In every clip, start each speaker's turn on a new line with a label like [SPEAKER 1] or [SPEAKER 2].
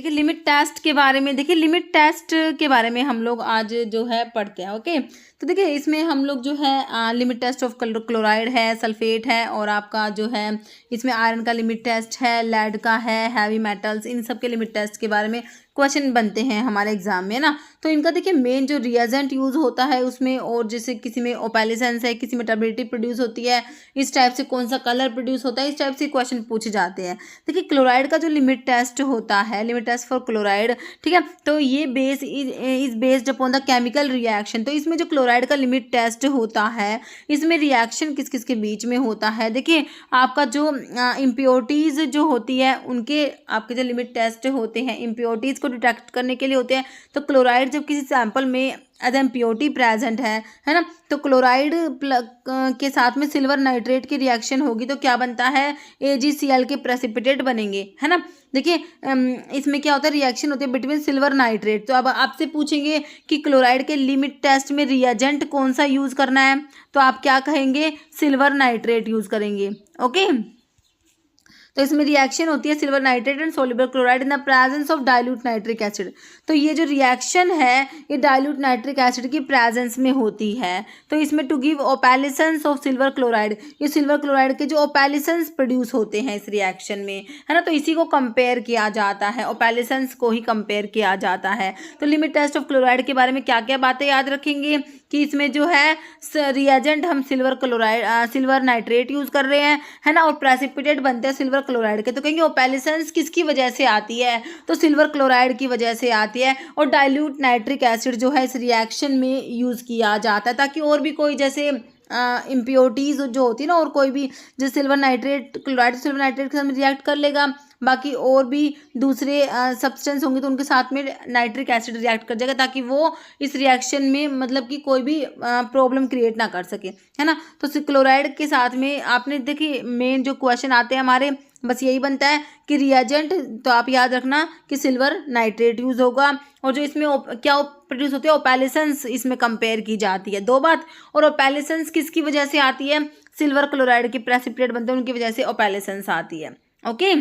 [SPEAKER 1] देखिए limit test के बारे में, देखिए लिमिट टेस्ट के बारे में हम लोग आज जो है पढ़ते हैं। ओके, तो देखिए इसमें हम लोग जो है लिमिट टेस्ट ऑफ क्लोराइड है, सल्फेट है, और आपका जो है इसमें आयरन का लिमिट टेस्ट है, लेड का है, हैवी मेटल्स, इन सब के लिमिट टेस्ट के बारे में क्वेश्चन बनते हैं हमारे एग्जाम में ना। तो इनका देखिए मेन जो रिएजेंट यूज होता है उसमें, और जैसे किसी में ओपैलिसेंस है, किसी में टर्बिडिटी प्रोड्यूस होती है, इस टाइप से कौन सा कलर प्रोड्यूस होता है, इस टाइप से क्वेश्चन पूछे जाते हैं। देखिए क्लोराइड का जो लिमिट टेस्ट होता है, लिमिट टेस्ट फॉर क्लोराइड, ठीक है, तो ये base is based upon the chemical reaction. तो इसमें जो क्लोराइड का लिमिट टेस्ट होता है, इसमें रिएक्शन किस किस के बीच में होता है। देखिए आपका जो इम्प्योरिटीज जो होती है, उनके आपके जो लिमिट टेस्ट होते हैं इम्प्योरिटीज को डिटेक्ट करने के लिए होते हैं। तो क्लोराइड जब किसी सैंपल में एज इम्प्योरिटी प्रेजेंट है ना, तो क्लोराइड के साथ में सिल्वर नाइट्रेट की रिएक्शन होगी तो क्या बनता है, AgCl के प्रेसिपिटेट बनेंगे, है ना। देखिए इसमें क्या होता है, रिएक्शन होती है बिटवीन सिल्वर नाइट्रेट। तो अब आपसे पूछेंगे कि क्लोराइड के लिमिट टेस्ट में रिएजेंट कौन सा यूज करना है, तो आप क्या कहेंगे, सिल्वर नाइट्रेट यूज करेंगे। ओके, तो इसमें रिएक्शन होती है silver nitrate and soluble chloride in the presence of dilute nitric acid. तो ये जो रिएक्शन है ये डाइल्यूट नाइट्रिक एसिड की प्रेजेंस में होती है। तो इसमें to give opalescence of silver chloride, ये सिल्वर क्लोराइड के जो ओपैलिसेंस प्रोड्यूस होते हैं इस रिएक्शन में, है ना, तो इसी को कंपेयर किया जाता है, ओपैलिसेंस को ही कंपेयर किया जाता है। तो लिमिट टेस्ट ऑफ क्लोराइड के बारे में क्या क्या बातें याद रखेंगे कि इसमें जो है रिएजेंट हम सिल्वर नाइट्रेट यूज कर रहे हैं, है ना, और प्रेसिपिटेट बनते हैं सिल्वर क्लोराइड के। तो कहेंगे ओपैलिसेंस किसकी वजह से आती है, तो सिल्वर क्लोराइड की वजह से आती है। और डाइल्यूट नाइट्रिक एसिड जो है इस रिएक्शन में यूज किया जाता है ताकि और भी कोई जैसे इम्प्योरिटीज जो होती है ना, और कोई भी जैसे silver nitrate chloride silver nitrate के साथ रिएक्ट कर लेगा, बाकी और भी दूसरे सब्सटेंस होंगे तो उनके साथ में नाइट्रिक एसिड रिएक्ट कर जाएगा ताकि वो इस रिएक्शन में मतलब कि कोई भी प्रॉब्लम क्रिएट ना कर सके, है ना। तो क्लोराइड के साथ में आपने देखिए मेन जो क्वेश्चन आते हैं हमारे, बस यही बनता है कि रिएजेंट, तो आप याद रखना कि सिल्वर नाइट्रेट यूज होगा, और जो इसमें क्या प्रोड्यूस होते हैं, ओपैलिसेंस इसमें कंपेयर की जाती है, दो बात। और ओपैलिसेंस किसकी वजह से आती है, सिल्वर क्लोराइड के प्रेसिपिटेट बनते हैं उनकी वजह से ओपैलिसेंस आती है। ओके,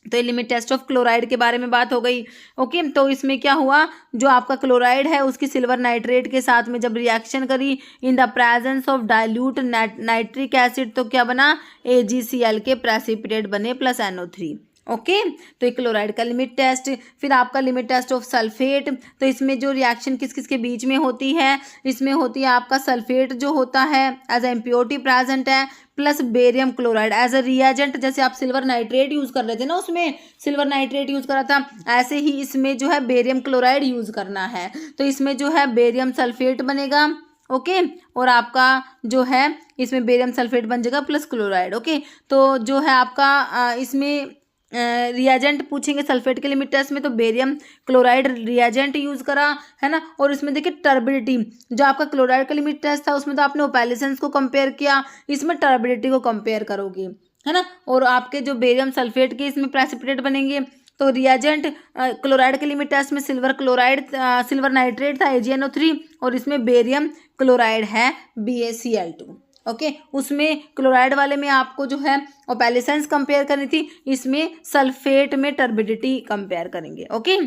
[SPEAKER 1] तो ये लिमिट टेस्ट ऑफ क्लोराइड के बारे में बात हो गई। ओके, तो इसमें क्या हुआ, जो आपका क्लोराइड है उसकी सिल्वर नाइट्रेट के साथ में जब रिएक्शन करी इन the presence of dilute nitric acid, तो क्या बना, AgCl के प्रेसिपिटेट बने प्लस NO3। ओके, तो एक क्लोराइड का लिमिट टेस्ट। फिर आपका लिमिट टेस्ट ऑफ सल्फेट, तो इसमें जो रिएक्शन किस किस के बीच में होती है, इसमें होती है आपका सल्फेट जो होता है एज ए इम्प्योरिटी प्रेजेंट है, plus barium chloride as a reagent. जैसे आप सिल्वर नाइट्रेट यूज कर रहे थे ना, उसमें सिल्वर नाइट्रेट यूज करा था, ऐसे ही इसमें जो है बेरियम क्लोराइड यूज करना है। तो इसमें जो है बेरियम सल्फेट बनेगा। ओके, और आपका जो है इसमें बेरियम सल्फेट बन जाएगा प्लस क्लोराइड। ओके, तो जो है आपका इसमें रिएजेंट पूछेंगे सल्फेट के लिमिट टेस्ट में, तो बेरियम क्लोराइड रिएजेंट यूज करा, है ना। और इसमें देखिए टर्बिडिटी, जो आपका क्लोराइड का लिमिट टेस्ट था उसमें तो आपने ओपैलिसेंस को कंपेयर किया, इसमें टर्बिडिटी को कंपेयर करोगे, है ना। और आपके जो बेरियम सल्फेट के इसमें प्रेसिपिटेट बनेंगे। तो रिएजेंट क्लोराइड के लिमिट टेस्ट में सिल्वर नाइट्रेट था AgNO3, और इसमें बेरियम क्लोराइड है BaCl2। ओके, उसमें क्लोराइड वाले में आपको जो है ओपैलिसेंस कंपेयर करनी थी, इसमें सल्फेट में टर्बिडिटी कंपेयर करेंगे। ओके,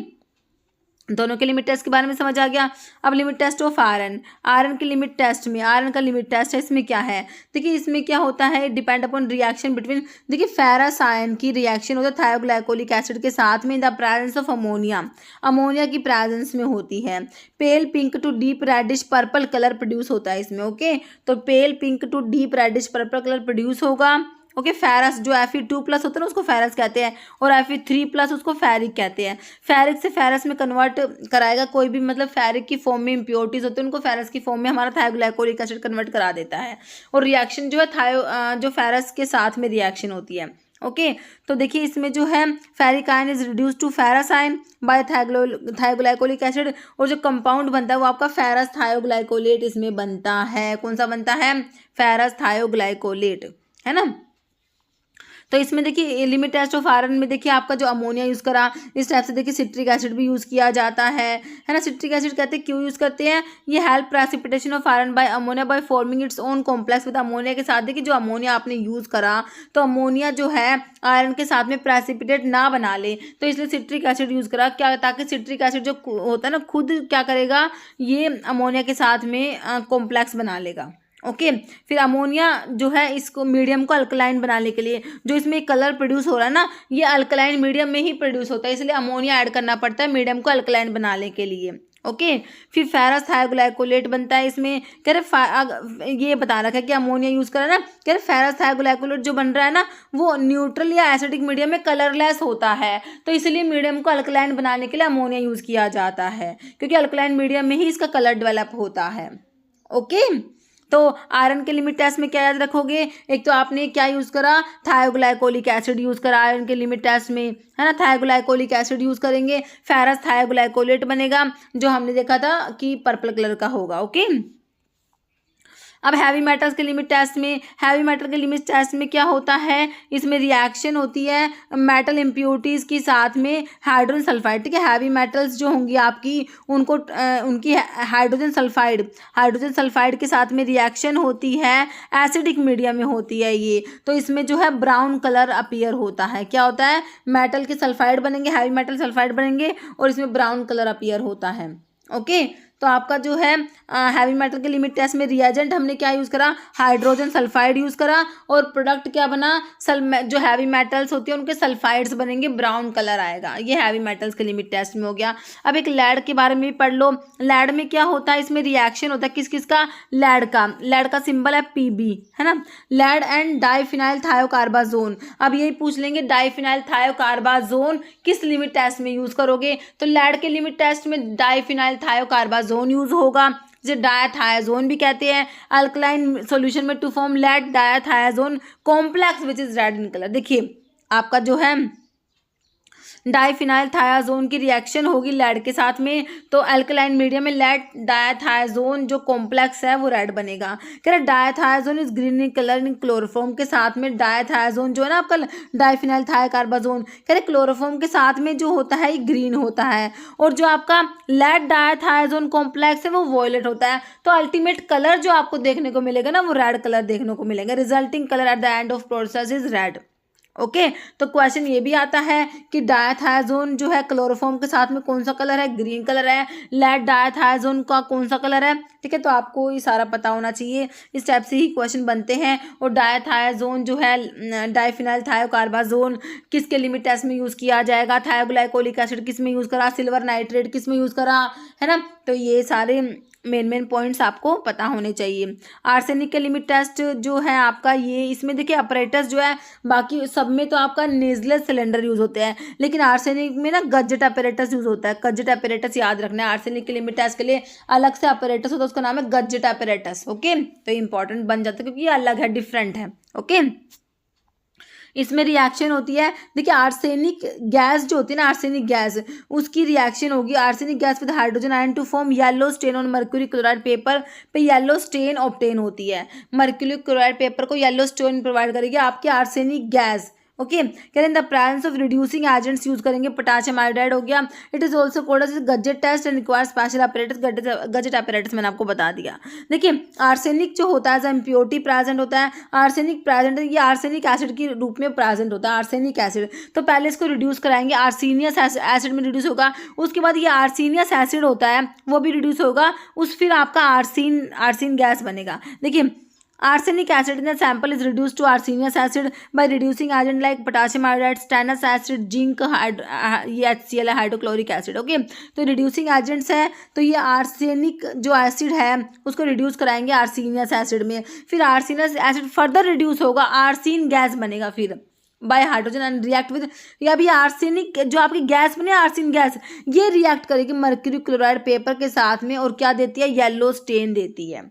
[SPEAKER 1] दोनों के लिमिट टेस्ट के बारे में समझ आ गया। अब लिमिट टेस्ट ऑफ आयरन के लिमिट टेस्ट में, आयरन का लिमिट टेस्ट है, इसमें क्या है, देखिए इसमें क्या होता है, डिपेंड अपॉन रिएक्शन बिटवीन, देखिए फेरस आयन की रिएक्शन होता है थायोग्लाइकोलिक एसिड के साथ में in the presence of ammonia की प्रेजेंस में होती है। Pale pink to deep reddish purple colour produce होता है इसमें। ओके, तो pale pink to deep reddish purple colour produce होगा। ओके, फेरस जो Fe2+ होता है ना उसको फेरस कहते हैं, और Fe3+ उसको फेरिक कहते हैं। फेरिक से फेरस में कन्वर्ट कराएगा कोई भी, मतलब फेरिक की फॉर्म में इंप्योरिटीज होते हैं उनको फेरस की फॉर्म में हमारा थायोग्लाइकोलिक एसिड कन्वर्ट करा देता है। और रिएक्शन जो है जो फेरस के साथ में रिएक्शन होती है। ओके, तो देखिए इसमें जो है ferric ion is reduce to ferrous ion by thioglycolic acid, और जो कंपाउंड बनता है वो आपका फेरस थायोग्लाइकोलेट इसमें बनता है। कौन सा बनता है, फेरस थायोग्लाइकोलेट, है ना। तो इसमें देखिए लिमिट टेस्ट ऑफ आयरन में देखिए आपका जो अमोनिया यूज़ करा, इस टाइप से देखिए सिट्रिक एसिड भी यूज़ किया जाता है ना। सिट्रिक एसिड कहते हैं क्यों यूज़ करते हैं, ये help precipitation of iron bye ammonia by forming its own complex with ammonia के साथ। देखिए जो अमोनिया आपने यूज़ करा तो अमोनिया जो है आयरन के साथ में प्रेसिपिटेट ना बना ले, तो इसलिए सिट्रिक एसिड यूज़ करा, क्या ताकि सिट्रिक एसिड जो होता है ना खुद क्या करेगा, ये अमोनिया के साथ में कॉम्प्लेक्स बना लेगा। ओके फिर अमोनिया जो है इसको मीडियम को अल्कलाइन बनाने के लिए, जो इसमें कलर प्रोड्यूस हो रहा है ना ये अल्कलाइन मीडियम में ही प्रोड्यूस होता है, इसलिए अमोनिया ऐड करना पड़ता है मीडियम को अल्कलाइन बनाने के लिए। ओके फिर फेरस थायोग्लाइकोलेट बनता है इसमें, कह रहे ये बता रखा है कि अमोनिया यूज़ करा ना, कह रहे फेरस थायोग्लाइकोलेट जो बन रहा है ना वो न्यूट्रल या एसिडिक मीडियम में कलरलेस होता है, तो इसलिए मीडियम को अल्कलाइन बनाने के लिए अमोनिया यूज़ किया जाता है, क्योंकि अल्कलाइन मीडियम में ही इसका कलर डेवलप होता है। ओके तो आयरन के लिमिट टेस्ट में क्या याद रखोगे, एक तो आपने क्या यूज़ करा, थायोग्लाइकोलिक एसिड यूज़ करा आयरन के लिमिट टेस्ट में, है ना। थायोग्लाइकोलिक एसिड यूज़ करेंगे, फेरस थायोग्लाइकोलेट बनेगा जो हमने देखा था कि पर्पल कलर का होगा। ओके अब हैवी मेटल्स के लिमिट टेस्ट में, हैवी मेटल के लिमिट टेस्ट में क्या होता है, इसमें रिएक्शन होती है मेटल इम्प्योरिटीज़ के साथ में हाइड्रोजन सल्फाइड। ठीक है हैवी मेटल्स जो होंगी आपकी उनको उनकी हाइड्रोजन सल्फाइड के साथ में रिएक्शन होती है, एसिडिक मीडियम में होती है ये, तो इसमें जो है ब्राउन कलर अपीयर होता है। क्या होता है, मेटल के सल्फाइड बनेंगे, हैवी मेटल सल्फाइड बनेंगे और इसमें ब्राउन कलर अपीयर होता है। ओके तो आपका जो है हैवी मेटल के लिमिट टेस्ट में रिएजेंट हमने क्या यूज़ करा, हाइड्रोजन सल्फाइड यूज़ करा, और प्रोडक्ट क्या बना, जो हैवी मेटल्स होती है उनके सल्फाइड्स बनेंगे, ब्राउन कलर आएगा। ये हैवी मेटल्स के लिमिट टेस्ट में हो गया। अब एक लैड के बारे में भी पढ़ लो, लैड में क्या होता है, इसमें रिएक्शन होता है किस किस का, लैड का सिंबल है पीबी, है ना, लैड एंड डाइफिनाइल थायोकार्बाजोन। अब यही पूछ लेंगे डाइफिनाइल थायोकार्बाजोन किस लिमिट टेस्ट में यूज़ करोगे, तो लैड के लिमिट टेस्ट में डाइफिनाइल थायोकार्बाजोन यूज होगा, जिसे डायथायाजोन भी कहते हैं। अल्कलाइन सॉल्यूशन में to form lead dithizone complex which is red in colour. देखिए आपका जो है डाइफिनाइल थायाजोन की रिएक्शन होगी लेड के साथ में, तो अल्कलाइन मीडियम में लेड डायथायाजोन जो कॉम्प्लेक्स है वो रेड बनेगा। कह रहे dithizone is green in colour in chloroform के साथ में, डायथायाजोन जो है ना आपका डाइफिनाइल थायोकार्बाजोन, कह रहे क्लोरोफॉर्म के साथ में जो होता है ये ग्रीन होता है, और जो आपका लेड डायथायाजोन कॉम्प्लेक्स है वो वॉयलेट होता है। तो अल्टीमेट कलर जो आपको देखने को मिलेगा ना वो रेड कलर देखने को मिलेगा। Resulting colour at the end of process is red. Okay तो क्वेश्चन ये भी आता है कि डायथायाजोन जो है क्लोरोफॉर्म के साथ में कौन सा कलर है, ग्रीन कलर है। लेड डायथायाजोन का कौन सा कलर है, ठीक है, तो आपको ये सारा पता होना चाहिए। इस टाइप से ही क्वेश्चन बनते हैं। और डायथायाजोन जो है डाइफिनाइल थायोकार्बाजोन किसके लिमिट टेस्ट में यूज़ किया जाएगा, थायोग्लाइकोलिक एसिड किस में यूज़ करा, सिल्वर नाइट्रेट किस में यूज़ करा, है ना। तो ये सारे मेन पॉइंट्स आपको पता होने चाहिए। आर्सेनिक के लिमिट टेस्ट जो है आपका ये, इसमें देखिए अपरेटस जो है बाकी सब में तो आपका नेजलेस सिलेंडर यूज़ होते हैं, लेकिन आर्सेनिक में ना गजेट अपरेटस यूज़ होता है। गजेट अपरेटस याद रखना है, आर्सेनिक के लिमिट टेस्ट के लिए अलग से अपरेटस होता है, उसका नाम है गजेट अपरेटस। ओके तो इंपॉर्टेंट बन जाता है क्योंकि ये अलग है, डिफरेंट है। ओके इसमें रिएक्शन होती है, देखिए आर्सेनिक गैस जो होती है ना, आर्सेनिक गैस उसकी रिएक्शन होगी arsenic gas with hydrogen ion to form yellow stain on mercury chloride paper पे येलो स्टेन ऑब्टेन होती है। मर्क्यूरी क्लोराइड पेपर को येलो स्टेन प्रोवाइड करेगी आपकी आर्सेनिक गैस। ओके कह रहे in the presence of reducing agents use करेंगे, potassium iodide हो गया। It is also called as Gutzeit test and requires special apparatus. Gutzeit apparatus मैंने आपको बता दिया। देखिए आर्सेनिक जो होता है एज इम्प्योरिटी प्रेजेंट होता है, आर्सेनिक प्रेजेंट ये आर्सेनिक एसिड के रूप में प्रेजेंट होता है। आर्सेनिक एसिड तो पहले इसको रिड्यूस कराएंगे, आर्सीनियस एसिड में रिड्यूस होगा, उसके बाद ये आर्सीनियस एसिड होता है वो भी रिड्यूस होगा, उस फिर आपका आर्सीन गैस बनेगा। देखिए arsenic acid in the sample is reduced to arsenious acid by reducing agent like potassium iodide, stannous acid, zinc, ये HCl है हाइड्रोक्लोरिक एसिड। ओके तो रिड्यूसिंग एजेंट्स है, तो ये आर्सेनिक जो एसिड है उसको रिड्यूस कराएंगे आर्सीनियस एसिड में, फिर आर्सीनियस एसिड फर्दर रिड्यूस होगा, आर्सीन गैस बनेगा फिर bye hydrogen and react with, या भी आर्सेनिक जो आपकी गैस बने आर्सिन गैस ये रिएक्ट करेगी मर्क्यूरी क्लोराइड पेपर के साथ में और क्या देती है, येलो स्टेन देती है।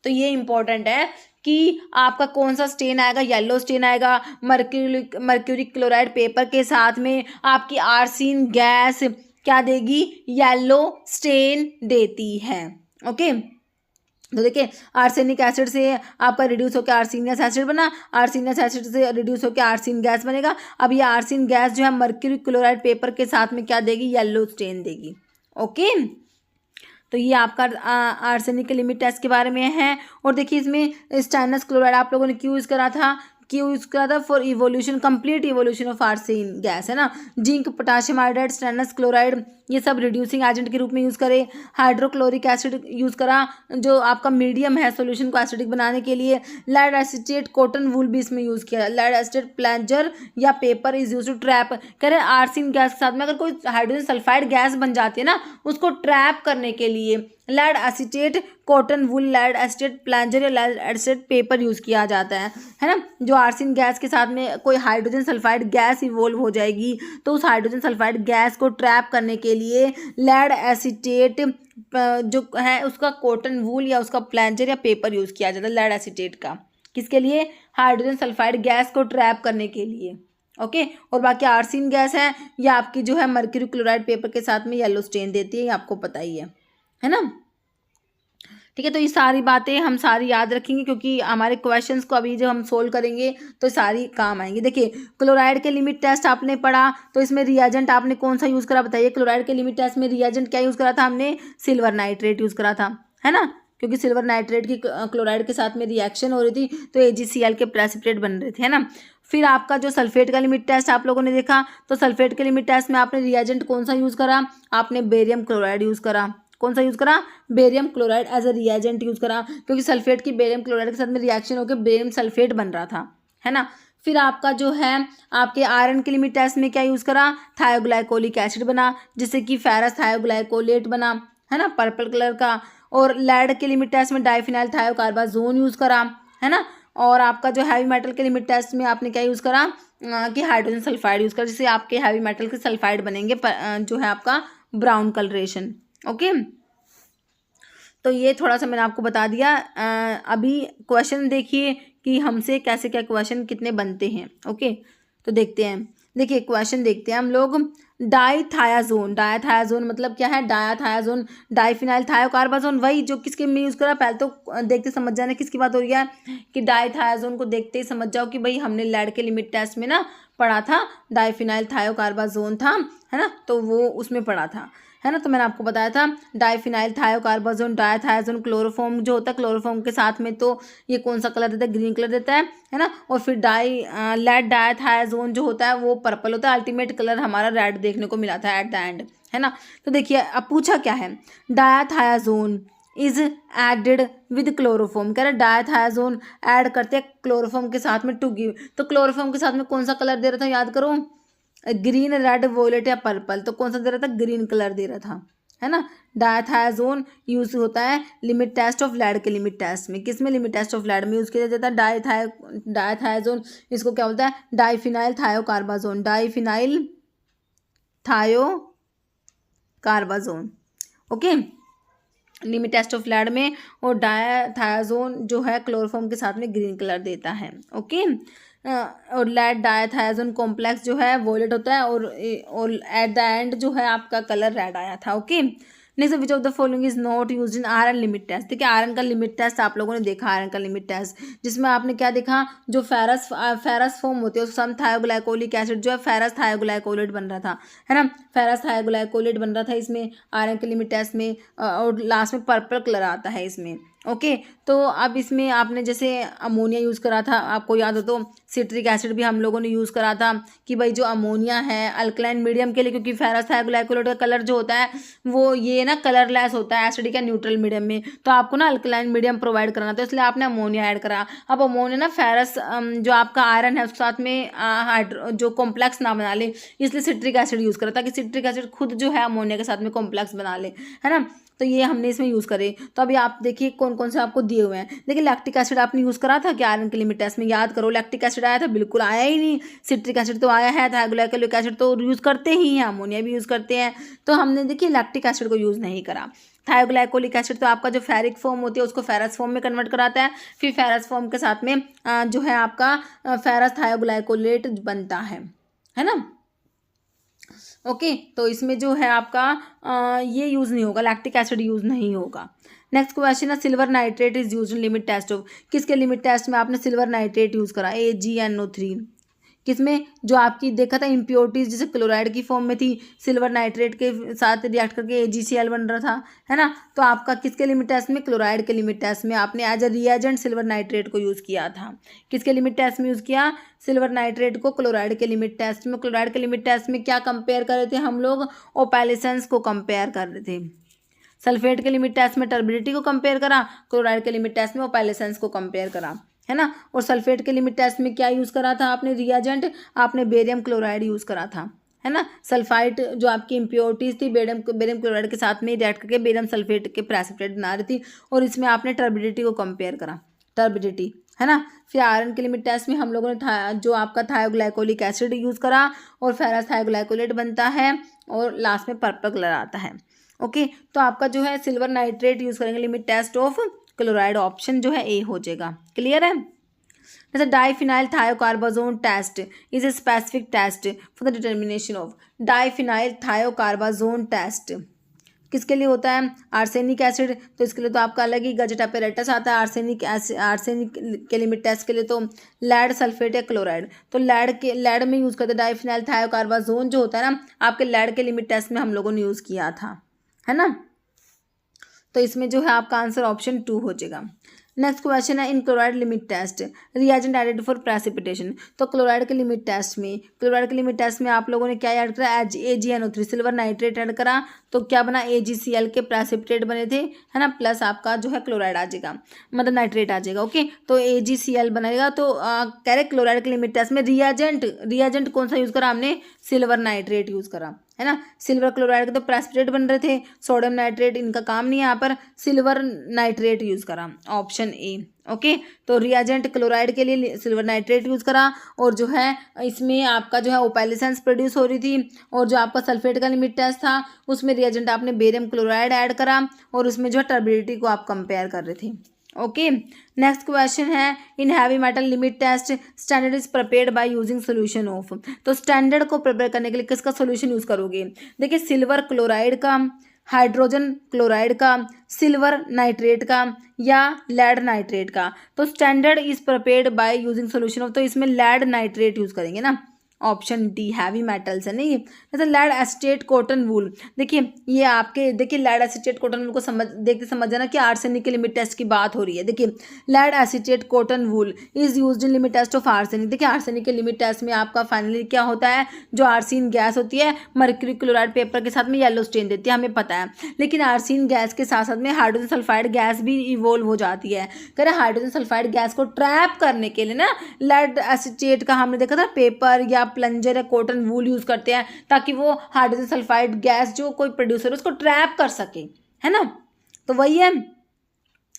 [SPEAKER 1] तो ये इंपॉर्टेंट है कि आपका कौन सा स्टेन आएगा, येलो स्टेन आएगा मर्क्यूरी क्लोराइड पेपर के साथ में, आपकी आर्सिन गैस क्या देगी, येलो स्टेन देती है। ओके तो देखिए आर्सेनिक एसिड से आपका रिड्यूस होकर आर्सेनियस एसिड बना, आर्सेनियस एसिड से रिड्यूस होकर आर्सिन गैस बनेगा। अब ये आर्सिन गैस जो है मर्क्यूरी क्लोराइड पेपर के साथ में क्या देगी, येलो स्टेन देगी। ओके, तो ये आपका आर्सेनिक के लिमिट टेस्ट के बारे में है। और देखिए इसमें स्टेनस क्लोराइड आप लोगों ने क्यों यूज़ करा था, क्यों यूज़ करा था, for evolution, complete evolution of arsine gas, है ना। Zinc, potassium iodide, stannous chloride ये सब रिड्यूसिंग एजेंट के रूप में यूज़ करे। हाइड्रोक्लोरिक एसिड यूज़ करा जो आपका मीडियम है सोल्यूशन को एसिडिक बनाने के लिए। लेड एसिटेट, कॉटन वूल भी इसमें यूज़ किया। लेड एसिटेट प्लंजर या paper is use to trap, कह रहे आर्सिन गैस के साथ में अगर कोई हाइड्रोजन सल्फाइड गैस बन जाती है ना, उसको ट्रैप करने के लिए lead acetate, cotton wool, lead acetate plunger या लेड एसिटेट पेपर यूज़ किया जाता है ना। जो आर्सिन गैस के साथ में कोई हाइड्रोजन सल्फाइड गैस इवोल्व हो जाएगी तो उस हाइड्रोजन सल्फाइड गैस को ट्रैप करने के लिए लेड एसिटेट जो है उसका कॉटन वूल या उसका प्लंजर या पेपर यूज़ किया जाता है लेड एसिटेट का। किसके लिए, हाइड्रोजन सल्फाइड गैस को ट्रैप करने के लिए। ओके, और बाकी आर्सिन गैस है ये आपकी जो है मर्क्यूरी क्लोराइड पेपर के साथ में येलो स्टेन देती है, ये आपको पता ही है ना। ठीक है, तो ये सारी बातें हम सारी याद रखेंगे क्योंकि हमारे क्वेश्चंस को अभी जब हम सोल्व करेंगे तो सारी काम आएंगे। देखिए क्लोराइड के लिमिट टेस्ट आपने पढ़ा तो इसमें रिएजेंट आपने कौन सा यूज़ करा बताइए। क्लोराइड के लिमिट टेस्ट में रिएजेंट क्या यूज़ करा था हमने, सिल्वर नाइट्रेट यूज़ करा था, है ना, क्योंकि सिल्वर नाइट्रेट की क्लोराइड के साथ में रिएक्शन हो रही थी तो AgCl के प्रेसिपिटेट बन रहे थे, है ना। फिर आपका जो सल्फेट का लिमिट टेस्ट आप लोगों ने देखा तो सल्फेट के लिमिट टेस्ट में आपने रिएजेंट कौन सा यूज़ करा, आपने बेरियम क्लोराइड यूज़ करा। कौन सा यूज़ करा, barium chloride as a reagent use करा, क्योंकि सल्फेट की बेरियम क्लोराइड के साथ में रिएक्शन होकर बेरियम सल्फेट बन रहा था, है ना। फिर आपका जो है आपके आयरन के लिमिट टेस्ट में क्या यूज़ करा, थायोग्लाइकोलिक एसिड बना जिससे कि फेरस थायोग्लाइकोलेट बना, है ना, पर्पल कलर का। और लेड के लिमिट टेस्ट में डाइफिनाइल थायोकार्बाजोन यूज़ करा, है ना। और आपका जो हैवी मेटल के लिमिट टेस्ट में आपने क्या यूज़ करा कि हाइड्रोजन सल्फाइड यूज़ करा, जिससे आपके हैवी मेटल के सल्फाइड बनेंगे जो है आपका ब्राउन कलरेशन। ओके, तो ये थोड़ा सा मैंने आपको बता दिया। अभी क्वेश्चन देखिए कि हमसे कैसे क्या क्वेश्चन कितने बनते हैं। ओके, तो देखते हैं। देखिए क्वेश्चन देखते हैं हम लोग। डाइथायाजोन, डाइथायाजोन मतलब क्या है, डायाथायाजोन डाइफिनाइल थायोकार्बाजोन, वही जो किसके में यूज़ करा, पहले तो देखते समझ जाना किसकी बात हो रही है कि डाइथायाजोन को देखते ही समझ जाओ कि भाई हमने लेड के लिमिट टेस्ट में ना पढ़ा था डाइफिनाइल थायोकार्बाजोन था, है ना, तो वो उसमें पढ़ा था, है ना। तो मैंने आपको बताया था डाइफिनाइल थायोकार्बाजोन, डायथायाजोन क्लोरोफॉर्म जो होता है, क्लोरोफॉर्म के साथ में तो ये कौन सा कलर देता है, ग्रीन कलर देता है ना। और फिर लेड डायथायाजोन जो होता है वो पर्पल होता है, अल्टीमेट कलर हमारा रेड देखने को मिला था एट द एंड, है ना। तो देखिए अब पूछा क्या है, डायथायाजोन इज एडेड विद क्लोरोफॉर्म, कह रहे डायथायाजोन ऐड करते हैं क्लोरोफॉर्म के साथ में टू गिव, तो क्लोरोफॉर्म के साथ में कौन सा कलर दे रहा था याद करो, ग्रीन, रेड, वोलेट या पर्पल, तो कौन सा दे रहा था, ग्रीन कलर दे रहा था, है ना। डायथायाजोन यूज होता है लिमिट टेस्ट ऑफ लेड के लिमिट टेस्ट में, किस में, लिमिट टेस्ट ऑफ लेड में यूज किया जाता है डायथायाजोन, इसको क्या बोलता है, diphenyl thiocarbazone, diphenyl thiocarbazone. Okay, limit test of lead में। और डायथायाजोन जो है क्लोरोफॉर्म के साथ में ग्रीन कलर देता है। ओके, और लेड डायथायाजोन कॉम्प्लेक्स जो है वोलेट होता है और एट द एंड जो है आपका कलर रेड आया था। Okay, next which of the following is not used in iron limit test. देखिए आयरन का लिमिट टेस्ट आप लोगों ने देखा, आयरन का लिमिट टेस्ट जिसमें आपने क्या देखा, जो फेरस फॉर्म होती है उसको हम थायोग्लाइकोलिक एसिड जो है फेरस थायोग्लाइकोलेट बन रहा था, है ना, फेरस थायोग्लाइकोलेट बन रहा था इसमें आयरन के लिमिट टेस्ट में। और लास्ट में पर्पल कलर आता है इसमें। ओके, तो अब इसमें आपने जैसे अमोनिया यूज़ करा था, आपको याद हो तो सिट्रिक एसिड भी हम लोगों ने यूज़ करा था कि भाई जो अमोनिया है अल्कलाइन मीडियम के लिए, क्योंकि फेरस थायोग्लाइकोलेट का कलर जो होता है वो ये ना कलरलेस होता है एसिडिक या न्यूट्रल मीडियम में, तो आपको ना अल्कलाइन मीडियम प्रोवाइड करना था, इसलिए आपने अमोनिया ऐड करा। अब अमोनिया ना फेरस जो आपका आयरन है उसके साथ में जो कॉम्प्लेक्स ना बना ले, इसलिए सिट्रिक एसिड यूज़ करा ताकि सिट्रिक एसिड खुद जो है अमोनिया के साथ में कॉम्प्लेक्स बना ले, है ना। तो ये हमने इसमें यूज़ करे। तो अभी आप देखिए कौन कौन से आपको दिए हुए हैं। देखिए लैक्टिक एसिड आपने यूज़ करा था क्या आयरन के लिमिट टेस्ट में, याद करो लैक्टिक एसिड आया था, बिल्कुल आया ही नहीं। सिट्रिक एसिड तो आया है, थायोग्लाइकोलिक एसिड तो यूज़ करते ही हैं, अमोनिया भी यूज़ करते हैं, तो हमने देखिए लैक्टिक एसिड को यूज़ नहीं करा। थायोग्लाइकोलिक एसिड तो आपका जो फेरिक फॉर्म होती है उसको फेरस फॉर्म में कन्वर्ट कराता है, फिर फेरस फॉर्म के साथ में जो है आपका फेरस थायोग्लाइकोलेट बनता है ना। ओके, तो इसमें जो है आपका ये यूज़ नहीं होगा, लैक्टिक एसिड यूज़ नहीं होगा। नेक्स्ट क्वेश्चन है silver nitrate is use in limit test of, किसके लिमिट टेस्ट में आपने सिल्वर नाइट्रेट यूज़ करा, AgNO3, किसमें, जो आपकी देखा था इम्प्योरिटीज जैसे क्लोराइड की फॉर्म में थी, सिल्वर नाइट्रेट के साथ रिएक्ट करके AgCl बन रहा था, है ना। तो आपका किसके लिमिट टेस्ट में, क्लोराइड के लिमिट टेस्ट में आपने as a reagent silver nitrate को यूज़ किया था। किसके लिमिट टेस्ट में यूज़ किया, सिल्वर नाइट्रेट को क्लोराइड के लिमिट टेस्ट में। क्लोराइड के लिमिट टेस्ट में क्या कंपेयर कर रहे थे हम लोग, ओपैलिसेंस को कंपेयर कर रहे थे। सल्फेट के लिमिट टेस्ट में टर्बिडिटी को कंपेयर करा, क्लोराइड के लिमिट टेस्ट में ओपैलिसेंस को कंपेयर करा, है ना। और सल्फेट के लिमिट टेस्ट में क्या यूज़ करा था आपने रिएजेंट, आपने बेरियम क्लोराइड यूज़ करा था, है ना। सल्फाइड जो आपकी इम्प्योरिटीज थी बेरियम क्लोराइड के साथ में रिएक्ट करके बेरियम सल्फेट के प्रेसिपिटेट बना रही थी, और इसमें आपने टर्बिडिटी को कंपेयर करा, टर्बिडिटी, है ना। फिर आयरन के लिमिट टेस्ट में हम लोगों ने जो आपका थायोग्लाइकोलिक एसिड यूज़ करा, और फेरस थायोग्लाइकोलेट बनता है, और लास्ट में पर्पल कलर आता है। ओके, तो आपका जो है सिल्वर नाइट्रेट यूज़ करेंगे limit test of chloride, option जो है ए हो जाएगा। क्लियर है। जैसे diphenyl thiocarbazone test is a specific test for the determination of, diphenyl thiocarbazone test किसके लिए होता है, आर्सेनिक एसिड, तो इसके लिए तो आपका अलग ही गजेट अपैरेटस आता है। आर्सेनिक के लिमिट टेस्ट के लिए तो लेड, सल्फेट या क्लोराइड, तो लेड में यूज़ करते हैं। डाइफिनाइल थायोकार्बाजोन जो होता है ना, आपके लेड के लिमिट टेस्ट में हम लोगों ने यूज़ किया था, है ना। तो इसमें जो है आपका आंसर ऑप्शन 2 हो जाएगा। नेक्स्ट क्वेश्चन है in chloride limit test reagent added for precipitation, तो क्लोराइड के लिमिट टेस्ट में आप लोगों ने क्या ऐड करा, AgNO3 सिल्वर नाइट्रेट ऐड करा, तो क्या बना, AgCl के प्रेसिपिटेट बने थे, है ना, प्लस आपका जो है क्लोराइड आ जाएगा, मतलब नाइट्रेट आ जाएगा। ओके, तो AgCl बनेगा। तो कह रहे क्लोराइड के लिमिट टेस्ट में रिएजेंट कौन सा यूज़ करा हमने, सिल्वर नाइट्रेट यूज़ करा, है ना। सिल्वर क्लोराइड के तो प्रेसिपिटेट बन रहे थे, सोडियम नाइट्रेट इनका काम नहीं है, यहाँ पर सिल्वर नाइट्रेट यूज़ करा, ऑप्शन ए। ओके, तो रिएजेंट क्लोराइड के लिए सिल्वर नाइट्रेट यूज़ करा, और जो है इसमें आपका जो है ओपैलिसेंस प्रोड्यूस हो रही थी, और जो आपका सल्फेट का लिमिट टेस्ट था उसमें रिएजेंट आपने बेरियम क्लोराइड ऐड करा, और उसमें जो है टर्बिडिटी को आप कंपेयर कर रहे थे। ओके, नेक्स्ट क्वेश्चन है in heavy metal limit test standard is prepared by using solution of, तो स्टैंडर्ड को प्रिपेयर करने के लिए किसका सोल्यूशन यूज़ करोगे, देखिए सिल्वर क्लोराइड का, हाइड्रोजन क्लोराइड का, सिल्वर नाइट्रेट का, या लेड नाइट्रेट का। तो standard is prepared by using solution of, तो इसमें लेड नाइट्रेट यूज़ करेंगे ना, ऑप्शन डी हैवी मेटल्स है ना ये। जैसे लेड एसिटेट कॉटन वूल, देखिए ये आपके, देखिए लेड एसिटेट कॉटन वूल को समझ जाना कि आर्सेनिक के लिमिट टेस्ट की बात हो रही है। देखिए lead acetate cotton wool is used in limit test of arsenic, देखिए आर्सेनिक के लिमिट टेस्ट में आपका फाइनली क्या होता है, जो आर्सिन गैस होती है मर्क्यूरी क्लोराइड पेपर के साथ में येलो स्टेन देती है, हमें पता है, लेकिन आर्सिन गैस के साथ साथ में हाइड्रोजन सल्फाइड गैस भी इवोल्व हो जाती है। कह रहे हाइड्रोजन सल्फाइड गैस को ट्रैप करने के लिए ना लेड एसिटेट का हमने देखा था पेपर या प्लंजर या कॉटन वूल यूज़ करते हैं, ताकि वो हाइड्रोजन सल्फाइड गैस जो कोई प्रोड्यूसर है उसको ट्रैप कर सके, है ना। तो वही है,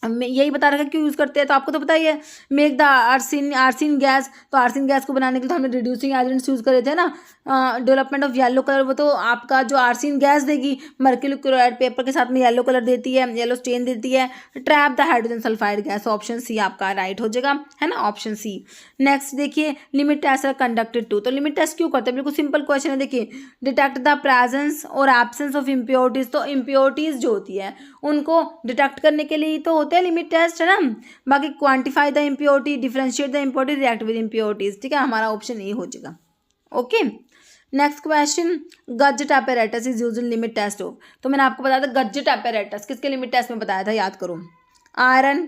[SPEAKER 1] यही बता रखा क्यों यूज़ करते हैं, तो आपको तो पता ही है। मेक द आर्सिन गैस, तो आर्सिन गैस को बनाने के लिए तो हमने रिड्यूसिंग एजेंट्स यूज़ करे थे ना। डेवलपमेंट ऑफ येलो कलर, वो तो आपका जो आर्सिन गैस देगी मर्क्यूरी क्लोराइड पेपर के साथ में येलो कलर देती है, येलो स्टेन देती है, trap the hydrogen sulphide gas, option C आपका राइट हो जाएगा, है ना, ऑप्शन सी। नेक्स्ट देखिए limit test are conducted to, तो लिमिट टेस्ट क्यों करते हैं, बिल्कुल सिंपल क्वेश्चन है। देखिए डिटेक्ट द प्रेजेंस और एब्सेंस ऑफ इम्प्योरिटीज, तो इम्प्योरिटीज जो होती है उनको डिटेक्ट करने के लिए तो होते हैं लिमिट टेस्ट, है ना। बाकी quantify the impurity, differentiate the impurity, react with impurities, ठीक है, हमारा ऑप्शन ए हो जाएगा। Okay, next question Gutzeit apparatus is used in limit test of, तो मैंने आपको बताया था गजेट अपैरेटस किसके लिमिट टेस्ट में बताया था, याद करो, आयरन,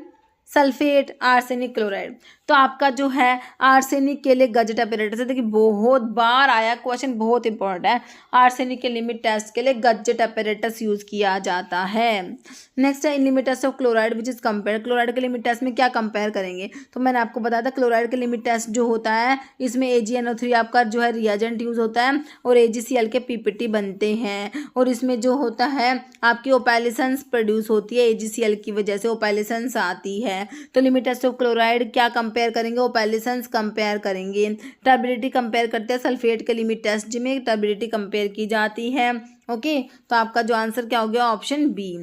[SPEAKER 1] सल्फेट, आर्सेनिक, क्लोराइड। तो आपका जो है आर्सेनिक के लिए गजेट अपैरेटस है, देखिए बहुत बार आया क्वेश्चन, बहुत इंपॉर्टेंट है। आर्सेनिक के लिमिट टेस्ट के लिए गजेट अपैरेटस यूज़ किया जाता है। नेक्स्ट है in limit test of chloride which is compare, chloride के लिमिट टेस्ट में क्या कंपेयर करेंगे, तो मैंने आपको बताया था क्लोराइड के लिमिट टेस्ट जो होता है इसमें AgNO3 आपका जो है रिएजेंट यूज़ होता है, और AgCl के PPT बनते हैं, और इसमें जो होता है आपकी ओपैलिसेंस प्रोड्यूस होती है, AgCl की वजह से ओपैलिसेंस आती है, है। तो लिमिट टेस्ट ऑफ क्लोराइड क्या कंपेयर करेंगे, ओपैलिसेंस कंपेयर करेंगे। टर्बिडिटी कंपेयर करते हैं सल्फेट के लिमिट टेस्ट जिसमें टर्बिडिटी कंपेयर की जाती है। ओके, तो आपका जो आंसर क्या हो गया, ऑप्शन बी।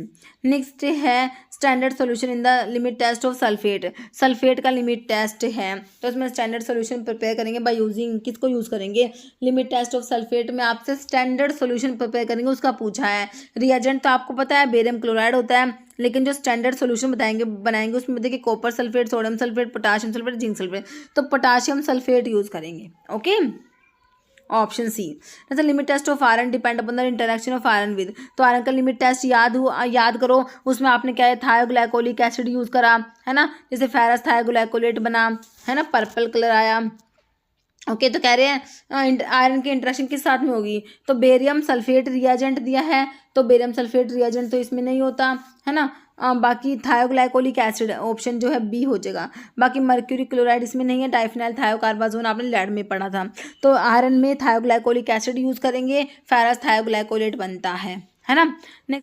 [SPEAKER 1] नेक्स्ट है standard solution in the limit test of sulphate. Sulphate का लिमिट टेस्ट है तो उसमें स्टैंडर्ड सॉल्यूशन प्रिपेयर करेंगे बाय यूजिंग, किसको यूज़ करेंगे, लिमिट टेस्ट ऑफ सल्फेट में आपसे स्टैंडर्ड सॉल्यूशन प्रिपेयर करेंगे, उसका पूछा है। रिएजेंट तो आपको पता है बेरियम क्लोराइड होता है, लेकिन जो स्टैंडर्ड सॉल्यूशन बनाएंगे उसमें देखिए copper sulphate, sodium sulphate, potassium sulphate, zinc sulphate, तो पोटाशियम सल्फेट यूज़ करेंगे। Okay, option C. जैसे limit test of iron depend upon the interaction of iron with, तो आयरन का लिमिट टेस्ट याद करो, उसमें आपने क्या है, थायोग्लाइकोलिक एसिड यूज़ करा है ना, जैसे फेरस थायोग्लाइकोलेट बना है ना, पर्पल कलर आया। ओके, तो कह रहे हैं आयरन की इंटरेक्शन किस साथ में होगी, तो बेरियम सल्फेट रिएजेंट दिया है, तो बेरियम सल्फेट रिएजेंट तो इसमें नहीं होता है ना। बाकी थायोग्लाइकोलिक एसिड ऑप्शन जो है बी हो जाएगा। बाकी मर्क्यूरी क्लोराइड इसमें नहीं है, डाइफिनाइल थायोकार्बाजोन आपने लैब में पढ़ा था। तो आयरन में थायोग्लाइकोलिक एसिड यूज़ करेंगे, फेरस थायोग्लाइकोलेट बनता है ना। नेक्स्ट